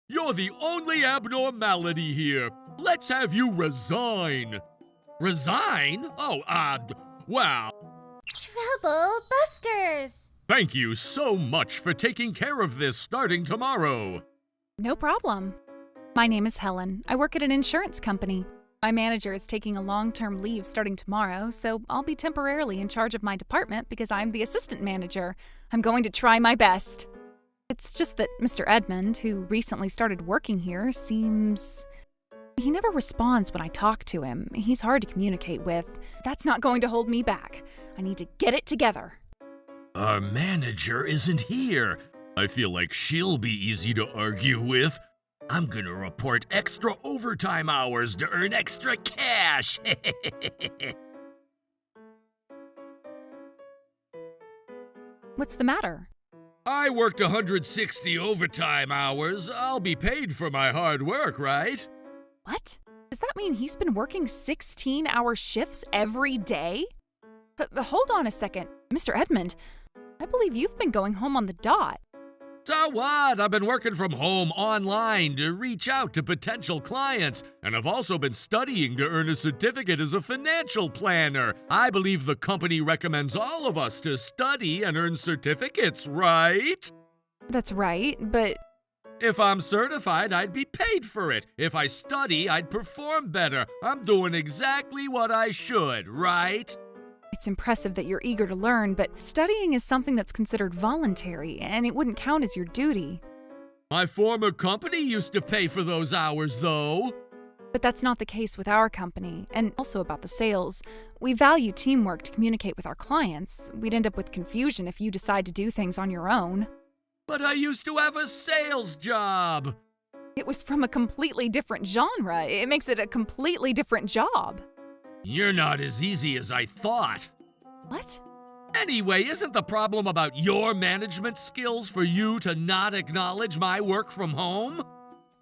You're the only abnormality here. Let's have you resign. Resign? Well, Trouble Busters! thank you so much for taking care of this starting tomorrow. No problem. My name is Helen. I work at an insurance company. My manager is taking a long-term leave starting tomorrow, so I'll be temporarily in charge of my department because I'm the assistant manager. I'm going to try my best. It's just that Mr. Edmund, who recently started working here, he never responds when I talk to him. He's hard to communicate with. That's not going to hold me back. I need to get it together. Our manager isn't here. I feel like she'll be easy to argue with. I'm gonna report extra overtime hours to earn extra cash. What's the matter? I worked 160 overtime hours. I'll be paid for my hard work, right? What? Does that mean he's been working 16-hour shifts every day? Hold on a second. Mr. Edmund, I believe you've been going home on the dot. So what? I've been working from home online to reach out to potential clients, and I've also been studying to earn a certificate as a financial planner. I believe the company recommends all of us to study and earn certificates, right? That's right, but If I'm certified, I'd be paid for it. If I study, I'd perform better. I'm doing exactly what I should, right? it's impressive that you're eager to learn, but studying is something that's considered voluntary, and it wouldn't count as your duty. My former company used to pay for those hours, though. But that's not the case with our company, and also about the sales. We value teamwork to communicate with our clients. We'd end up with confusion if you decide to do things on your own. But I used to have a sales job. It was from a completely different genre. It makes it a completely different job. You're not as easy as I thought. What? Anyway, isn't the problem about your management skills for you to not acknowledge my work from home?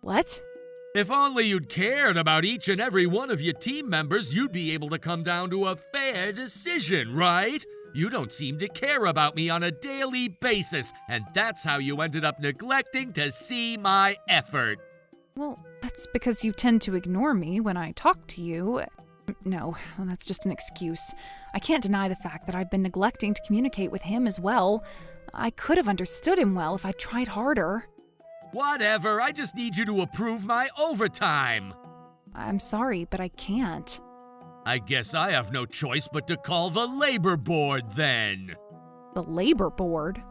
What? If only you'd cared about each and every one of your team members, you'd be able to come down to a fair decision, right? You don't seem to care about me on a daily basis, and that's how you ended up neglecting to see my effort. Well, that's because you tend to ignore me when I talk to you. No, that's just an excuse. I can't deny the fact that I've been neglecting to communicate with him as well. I could have understood him well if I tried harder. Whatever, I just need you to approve my overtime. I'm sorry, but I can't. I guess I have no choice but to call the labor board then. The labor board?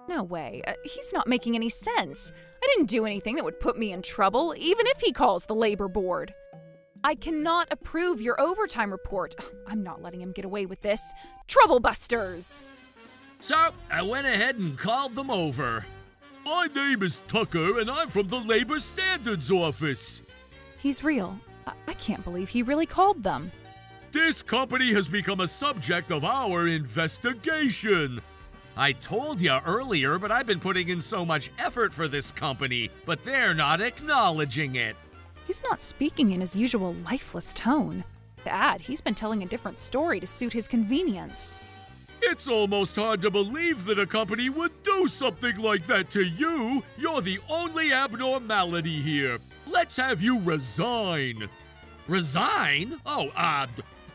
No way. He's not making any sense. I didn't do anything that would put me in trouble, even if he calls the labor board. I cannot approve your overtime report. I'm not letting him get away with this. Trouble Busters! So, I went ahead and called them over. My name is Tucker, and I'm from the Labor Standards Office. He's real. I can't believe he really called them. This company has become a subject of our investigation. I told you earlier, but I've been putting in so much effort for this company, but they're not acknowledging it. He's not speaking in his usual lifeless tone. To add, he's been telling a different story to suit his convenience. It's almost hard to believe that a company would do something like that to you. You're the only abnormality here. Let's have you resign. Resign?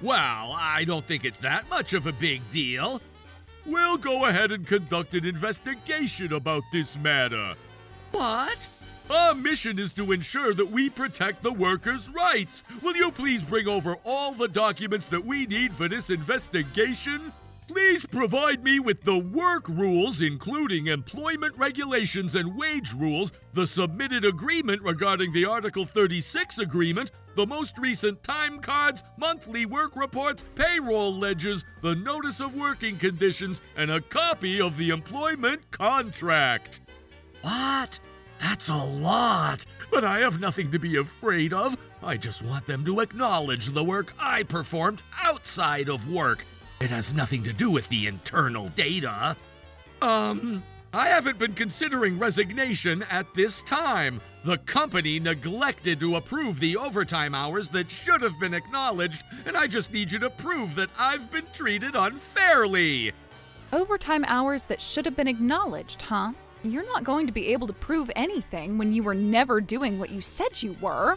Well, I don't think it's that much of a big deal. We'll go ahead and conduct an investigation about this matter. What? Our mission is to ensure that we protect the workers' rights. Will you please bring over all the documents that we need for this investigation? Please provide me with the work rules, including employment regulations and wage rules, the submitted agreement regarding the Article 36 agreement, the most recent time cards, monthly work reports, payroll ledgers, the notice of working conditions, and a copy of the employment contract. What? That's a lot, but I have nothing to be afraid of. I just want them to acknowledge the work I performed outside of work. It has nothing to do with the internal data. I haven't been considering resignation at this time. The company neglected to approve the overtime hours that should have been acknowledged, and I just need you to prove that I've been treated unfairly. Overtime hours that should have been acknowledged, huh? You're not going to be able to prove anything when you were never doing what you said you were.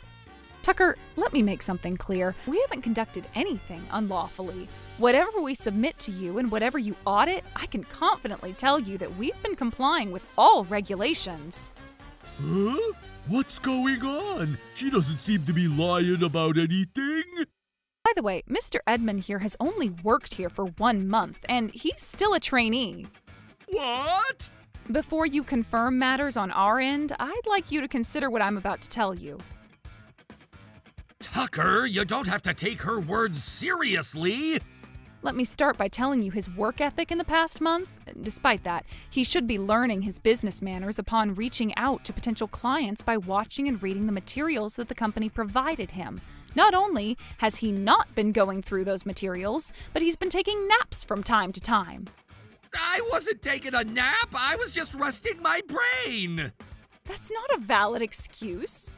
Tucker, let me make something clear. We haven't conducted anything unlawfully. Whatever we submit to you and whatever you audit, I can confidently tell you that we've been complying with all regulations. Huh? What's going on? She doesn't seem to be lying about anything. By the way, Mr. Edmund here has only worked here for 1 month, and he's still a trainee. What? Before you confirm matters on our end, I'd like you to consider what I'm about to tell you. Tucker, you don't have to take her words seriously. Let me start by telling you his work ethic in the past month. Despite that, he should be learning his business manners upon reaching out to potential clients by watching and reading the materials that the company provided him. Not only has he not been going through those materials, but he's been taking naps from time to time. I wasn't taking a nap. I was just resting my brain. That's not a valid excuse.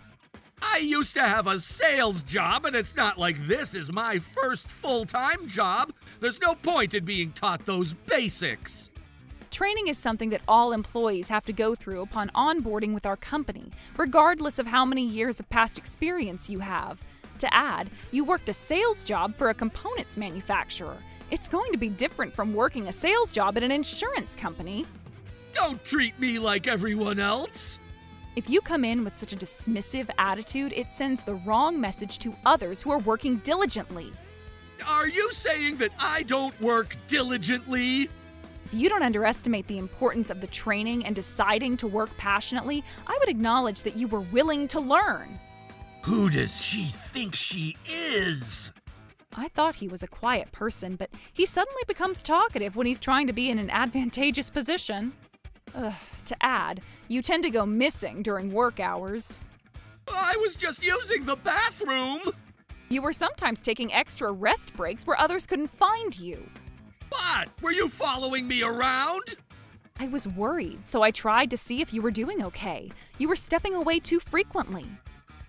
I used to have a sales job, and it's not like this is my first full-time job. There's no point in being taught those basics. Training is something that all employees have to go through upon onboarding with our company, regardless of how many years of past experience you have. To add, you worked a sales job for a components manufacturer. It's going to be different from working a sales job at an insurance company. Don't treat me like everyone else. If you come in with such a dismissive attitude, it sends the wrong message to others who are working diligently. Are you saying that I don't work diligently? If you don't underestimate the importance of the training and deciding to work passionately, I would acknowledge that you were willing to learn. Who does she think she is? I thought he was a quiet person, but he suddenly becomes talkative when he's trying to be in an advantageous position. To add, you tend to go missing during work hours. I was just using the bathroom. You were sometimes taking extra rest breaks where others couldn't find you. What? Were you following me around? I was worried, so I tried to see if you were doing okay. You were stepping away too frequently.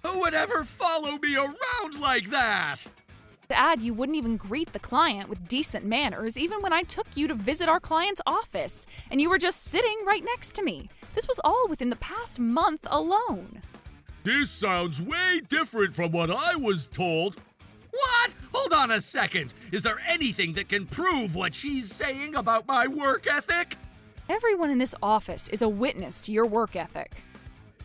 Who would ever follow me around like that? To add, you wouldn't even greet the client with decent manners even when I took you to visit our client's office, and you were just sitting right next to me. This was all within the past month alone. This sounds way different from what I was told. What? Hold on a second. Is there anything that can prove what she's saying about my work ethic? Everyone in this office is a witness to your work ethic.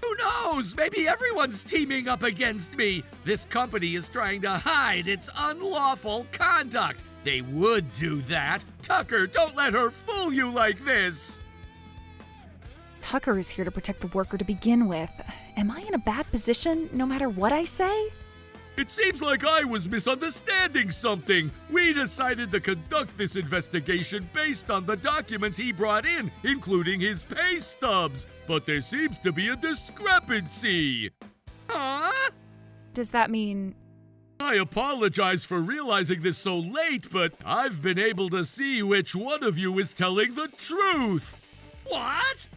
Who knows? Maybe everyone's teaming up against me. This company is trying to hide its unlawful conduct. They would do that. Tucker, don't let her fool you like this. Tucker is here to protect the worker to begin with. Am I in a bad position no matter what I say? It seems like I was misunderstanding something. We decided to conduct this investigation based on the documents he brought in, including his pay stubs. But there seems to be a discrepancy. Huh? Does that mean... I apologize for realizing this so late, but I've been able to see which one of you is telling the truth. What?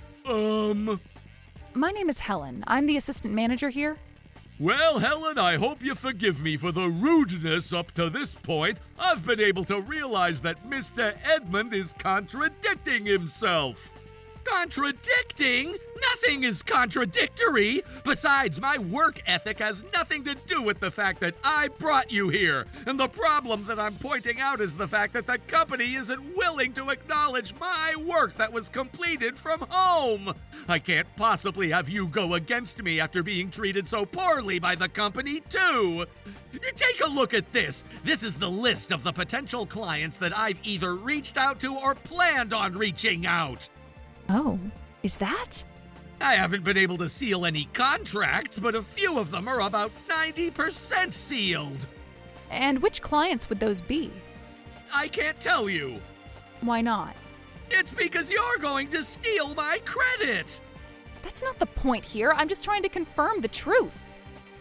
My name is Helen. I'm the assistant manager here. Well, Helen, I hope you forgive me for the rudeness up to this point. I've been able to realize that Mr. Edmund is contradicting himself. Contradicting? Nothing is contradictory. Besides, my work ethic has nothing to do with the fact that I brought you here. And the problem that I'm pointing out is the fact that the company isn't willing to acknowledge my work that was completed from home. I can't possibly have you go against me after being treated so poorly by the company, too. Take a look at this. This is the list of the potential clients that I've either reached out to or planned on reaching out. Oh, is that? I haven't been able to seal any contracts, but a few of them are about 90% sealed. And which clients would those be? I can't tell you. Why not? It's because you're going to steal my credit. That's not the point here. I'm just trying to confirm the truth.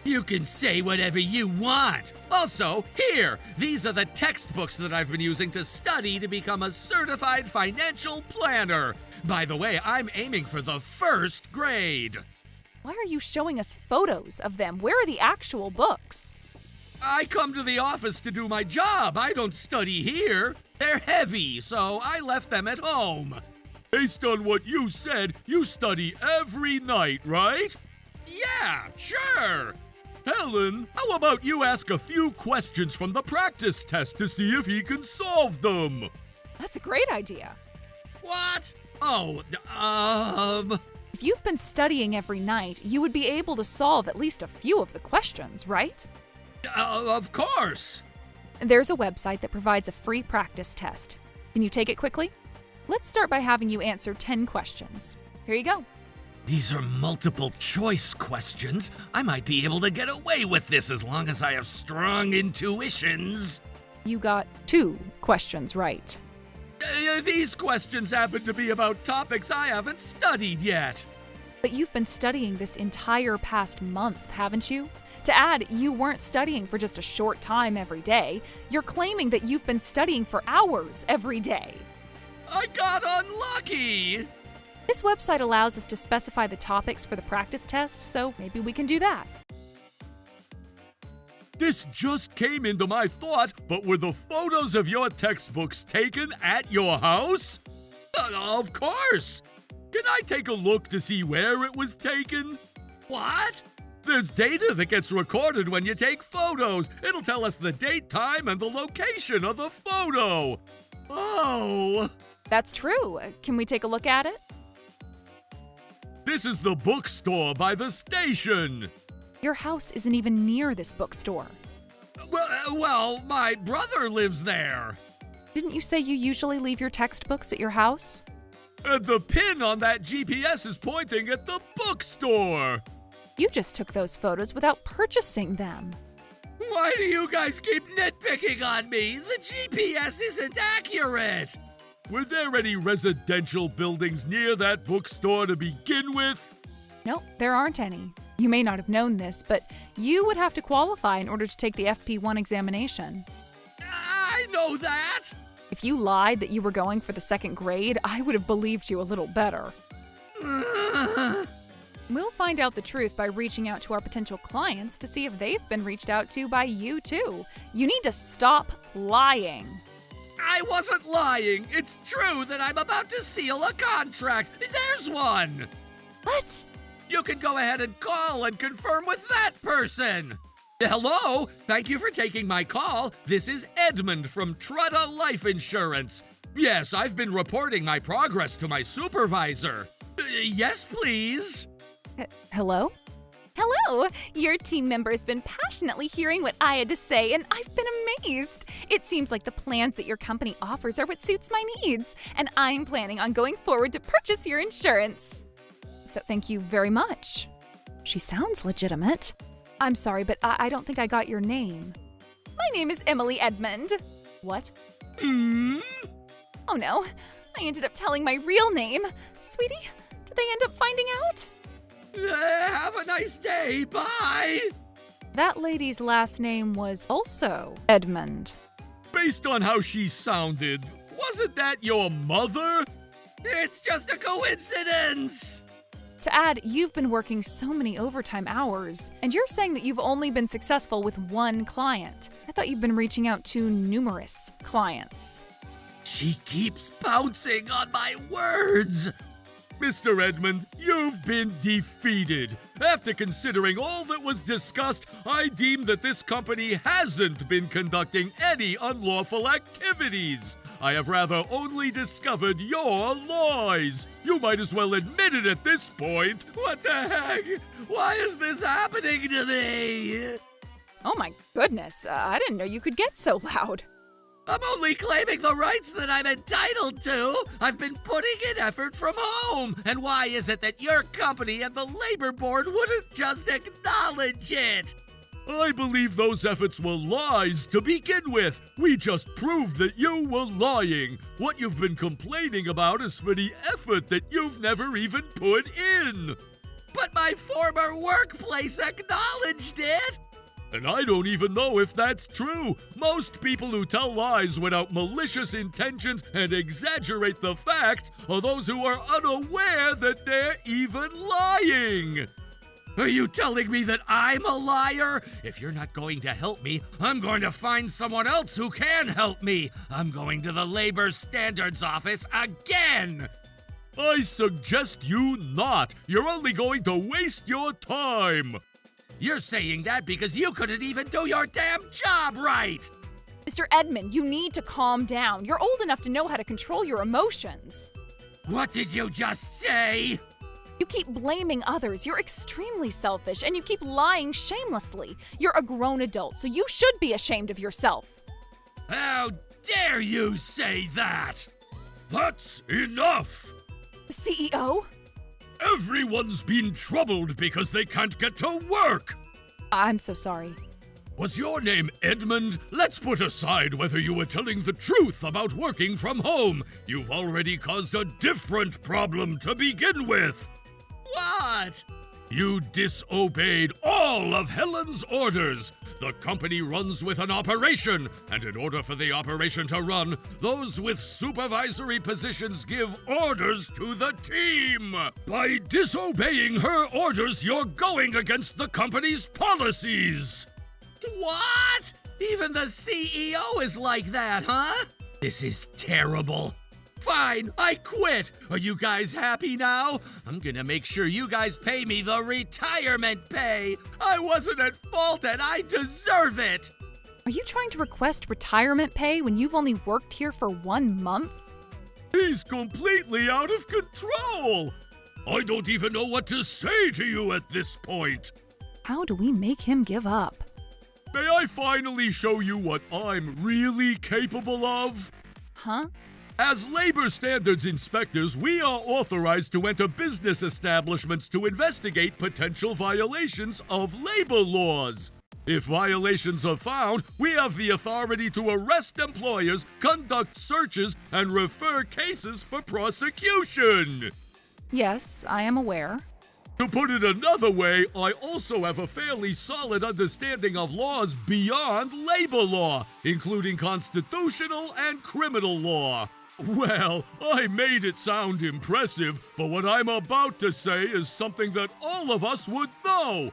You can say whatever you want. Also, here, these are the textbooks that I've been using to study to become a certified financial planner. By the way, I'm aiming for the first grade. Why are you showing us photos of them? Where are the actual books? I come to the office to do my job. I don't study here. They're heavy, so I left them at home. Based on what you said, you study every night, right? Yeah, sure. Helen, how about you ask a few questions from the practice test to see if he can solve them? That's a great idea. What? If you've been studying every night, you would be able to solve at least a few of the questions, right? Of course. There's a website that provides a free practice test. Can you take it quickly? Let's start by having you answer 10 questions. Here you go. These are multiple choice questions. I might be able to get away with this as long as I have strong intuitions. You got 2 questions right. These questions happen to be about topics I haven't studied yet. But you've been studying this entire past month, haven't you? To add, you weren't studying for just a short time every day. You're claiming that you've been studying for hours every day. I got unlucky! This website allows us to specify the topics for the practice test, so maybe we can do that. This just came into my thought, but were the photos of your textbooks taken at your house? Of course! Can I take a look to see where it was taken? What? There's data that gets recorded when you take photos. It'll tell us the date, time, and the location of the photo. Oh! That's true. Can we take a look at it? This is the bookstore by the station. Your house isn't even near this bookstore. Well, my brother lives there. Didn't you say you usually leave your textbooks at your house? The pin on that GPS is pointing at the bookstore. You just took those photos without purchasing them. Why do you guys keep nitpicking on me? The GPS isn't accurate. Were there any residential buildings near that bookstore to begin with? No, there aren't any. You may not have known this, but you would have to qualify in order to take the FP1 examination. I know that. If you lied that you were going for the 2nd grade, I would have believed you a little better. We'll find out the truth by reaching out to our potential clients to see if they've been reached out to by you too. You need to stop lying. I wasn't lying. It's true that I'm about to seal a contract. There's one. What? You can go ahead and call and confirm with that person. Hello, thank you for taking my call. This is Edmund from Trutta Life Insurance. Yes, I've been reporting my progress to my supervisor. Yes, please. Hello? Hello! Your team member has been passionately hearing what I had to say, and I've been amazed. It seems like the plans that your company offers are what suits my needs, and I'm planning on going forward to purchase your insurance. Thank you very much. She sounds legitimate. I'm sorry, but I don't think I got your name. My name is Emily Edmund. What? Oh no, I ended up telling my real name. Sweetie, did they end up finding out? Have a nice day. Bye. That lady's last name was also Edmund. Based on how she sounded, wasn't that your mother? It's just a coincidence. To add, you've been working so many overtime hours, and you're saying that you've only been successful with 1 client. I thought you've been reaching out to numerous clients. She keeps bouncing on my words. Mr. Edmund, you've been defeated. After considering all that was discussed, I deem that this company hasn't been conducting any unlawful activities. I have rather only discovered your lies. You might as well admit it at this point. What the heck? Why is this happening to me? Oh my goodness, I didn't know you could get so loud. I'm only claiming the rights that I'm entitled to. I've been putting in effort from home. And why is it that your company and the labor board wouldn't just acknowledge it? I believe those efforts were lies to begin with. We just proved that you were lying. What you've been complaining about is for the effort that you've never even put in. But my former workplace acknowledged it. And I don't even know if that's true. Most people who tell lies without malicious intentions and exaggerate the facts are those who are unaware that they're even lying. Are you telling me that I'm a liar? If you're not going to help me, I'm going to find someone else who can help me. I'm going to the Labor Standards Office again. I suggest you not. You're only going to waste your time. You're saying that because you couldn't even do your damn job right! Mr. Edmund, you need to calm down. You're old enough to know how to control your emotions. What did you just say? You keep blaming others. You're extremely selfish, and you keep lying shamelessly. You're a grown adult, so you should be ashamed of yourself. How dare you say that? That's enough. CEO? Everyone's been troubled because they can't get to work. I'm so sorry. Was your name Edmund? Let's put aside whether you were telling the truth about working from home. You've already caused a different problem to begin with. What? You disobeyed all of Helen's orders. The company runs with an operation, and in order for the operation to run, those with supervisory positions give orders to the team. By disobeying her orders, you're going against the company's policies. What? Even the CEO is like that, huh? This is terrible. Fine, I quit. Are you guys happy now? I'm gonna make sure you guys pay me the retirement pay. I wasn't at fault and I deserve it. Are you trying to request retirement pay when you've only worked here for 1 month? He's completely out of control. I don't even know what to say to you at this point. How do we make him give up? May I finally show you what I'm really capable of? Huh? As labor standards inspectors, we are authorized to enter business establishments to investigate potential violations of labor laws. If violations are found, we have the authority to arrest employers, conduct searches, and refer cases for prosecution. Yes, I am aware. To put it another way, I also have a fairly solid understanding of laws beyond labor law, including constitutional and criminal law. Well, I made it sound impressive, but what I'm about to say is something that all of us would know.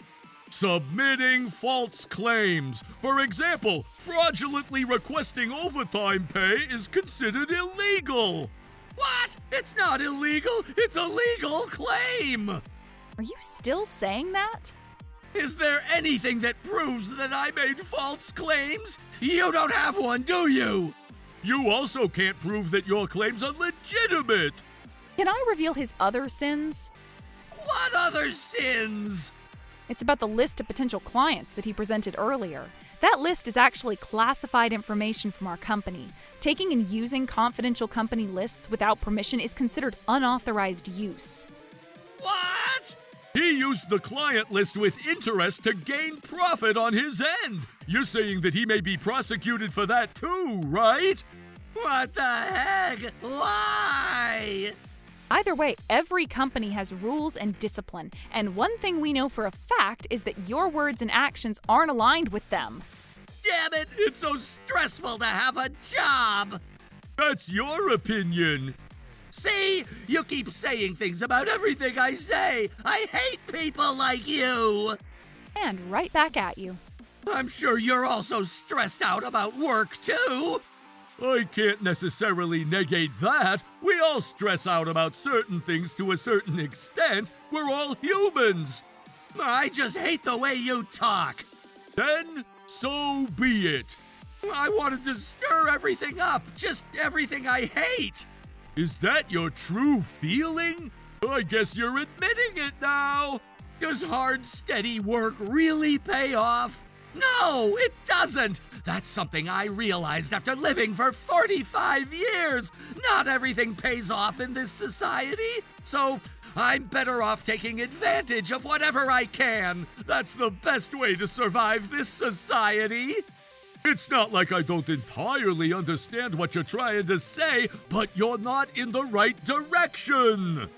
Submitting false claims. For example, fraudulently requesting overtime pay is considered illegal. What? It's not illegal. It's a legal claim. Are you still saying that? Is there anything that proves that I made false claims? You don't have one, do you? You also can't prove that your claims are legitimate. Can I reveal his other sins? What other sins? It's about the list of potential clients that he presented earlier. That list is actually classified information from our company. Taking and using confidential company lists without permission is considered unauthorized use. What? He used the client list with interest to gain profit on his end. You're saying that he may be prosecuted for that too, right? What the heck? Why? Either way, every company has rules and discipline, and one thing we know for a fact is that your words and actions aren't aligned with them. Damn it, it's so stressful to have a job. That's your opinion. See? You keep saying things about everything I say. I hate people like you. And right back at you. I'm sure you're also stressed out about work, too. I can't necessarily negate that. We all stress out about certain things to a certain extent. We're all humans. I just hate the way you talk. Then, so be it. I wanted to stir everything up, just everything I hate. Is that your true feeling? I guess you're admitting it now. Does hard, steady work really pay off? No, it doesn't. That's something I realized after living for 45 years. Not everything pays off in this society, so I'm better off taking advantage of whatever I can. That's the best way to survive this society. It's not like I don't entirely understand what you're trying to say, but you're not in the right direction.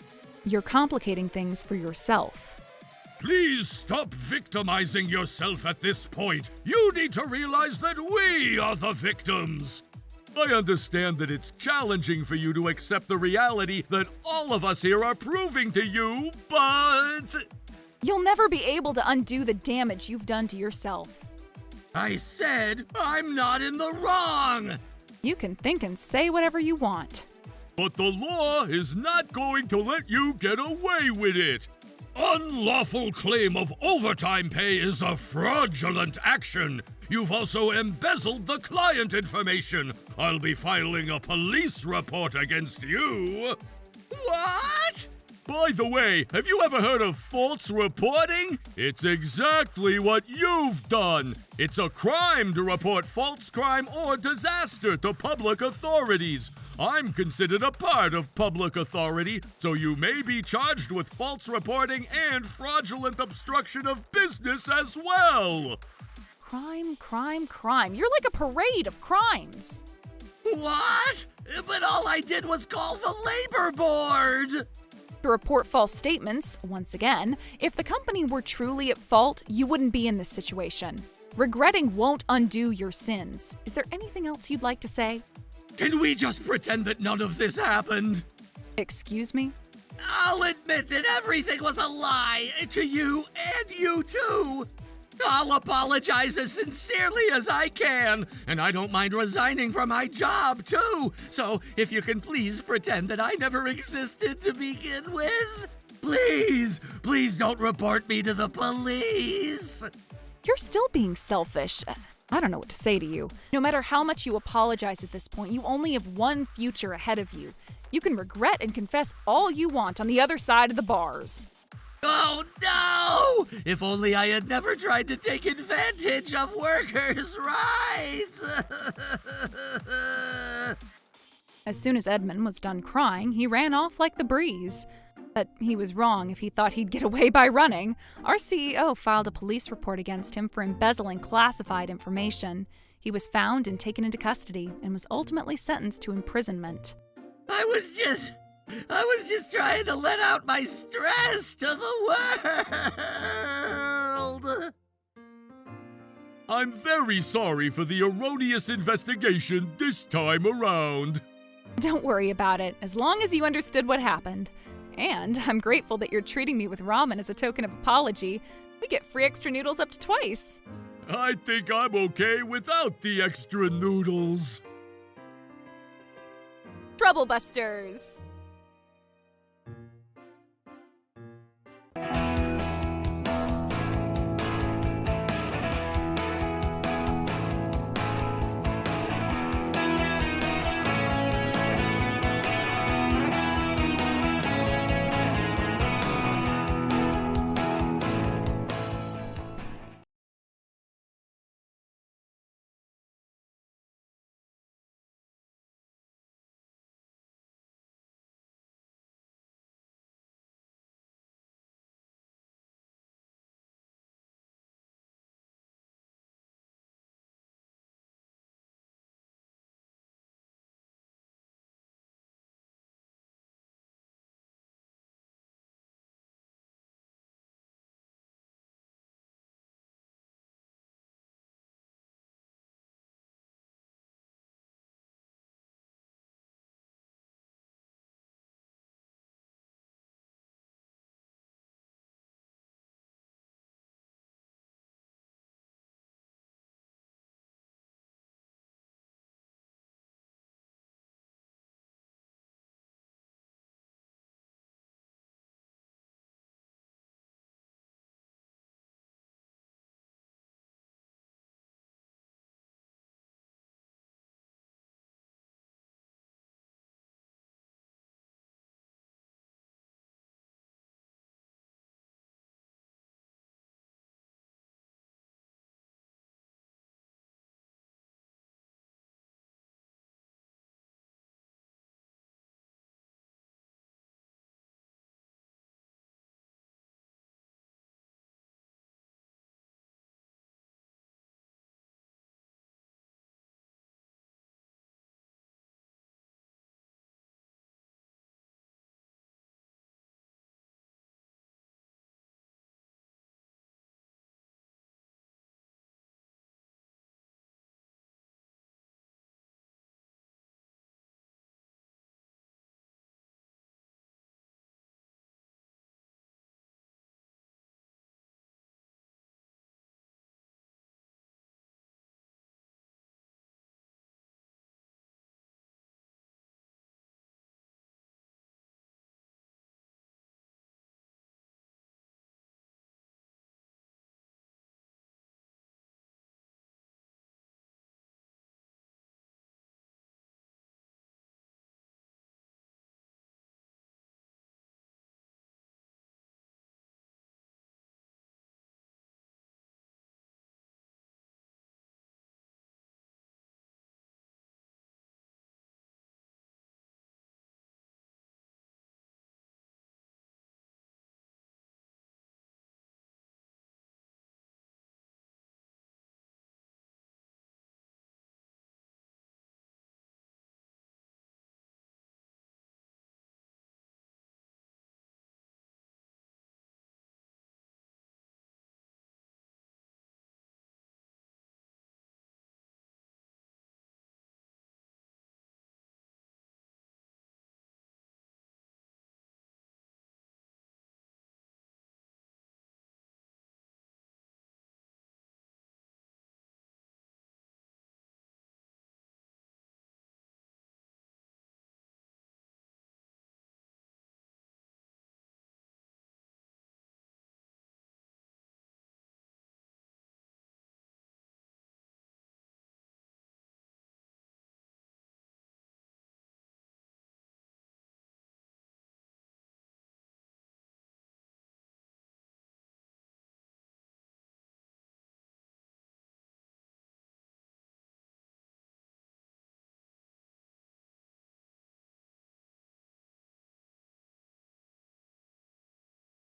You're complicating things for yourself. Please stop victimizing yourself at this point. You need to realize that we are the victims. I understand that it's challenging for you to accept the reality that all of us here are proving to you, but... You'll never be able to undo the damage you've done to yourself. I said I'm not in the wrong. You can think and say whatever you want. but the law is not going to let you get away with it. Unlawful claim of overtime pay is a fraudulent action. You've also embezzled the client information. I'll be filing a police report against you. What? By the way, have you ever heard of false reporting? It's exactly what you've done. It's a crime to report false crime or disaster to public authorities. I'm considered a part of public authority, so you may be charged with false reporting and fraudulent obstruction of business as well. Crime, crime, crime. You're like a parade of crimes. What? But all I did was call the labor board. To report false statements, once again, if the company were truly at fault, you wouldn't be in this situation. Regretting won't undo your sins. Is there anything else you'd like to say? Can we just pretend that none of this happened? Excuse me? I'll admit that everything was a lie to you and you too. I'll apologize as sincerely as I can, and I don't mind resigning from my job too. So if you can please pretend that I never existed to begin with. Please, please don't report me to the police. You're still being selfish. I don't know what to say to you. No matter how much you apologize at this point, you only have one future ahead of you. You can regret and confess all you want on the other side of the bars. Oh no! If only I had never tried to take advantage of workers' rights! As soon as Edmund was done crying, he ran off like the breeze. But he was wrong if he thought he'd get away by running. Our CEO filed a police report against him for embezzling classified information. He was found and taken into custody and was ultimately sentenced to imprisonment. I was just trying to let out my stress to the world. I'm very sorry for the erroneous investigation this time around. Don't worry about it, as long as you understood what happened. And I'm grateful that you're treating me with ramen as a token of apology. We get free extra noodles up to twice. I think I'm okay without the extra noodles. Trouble Busters!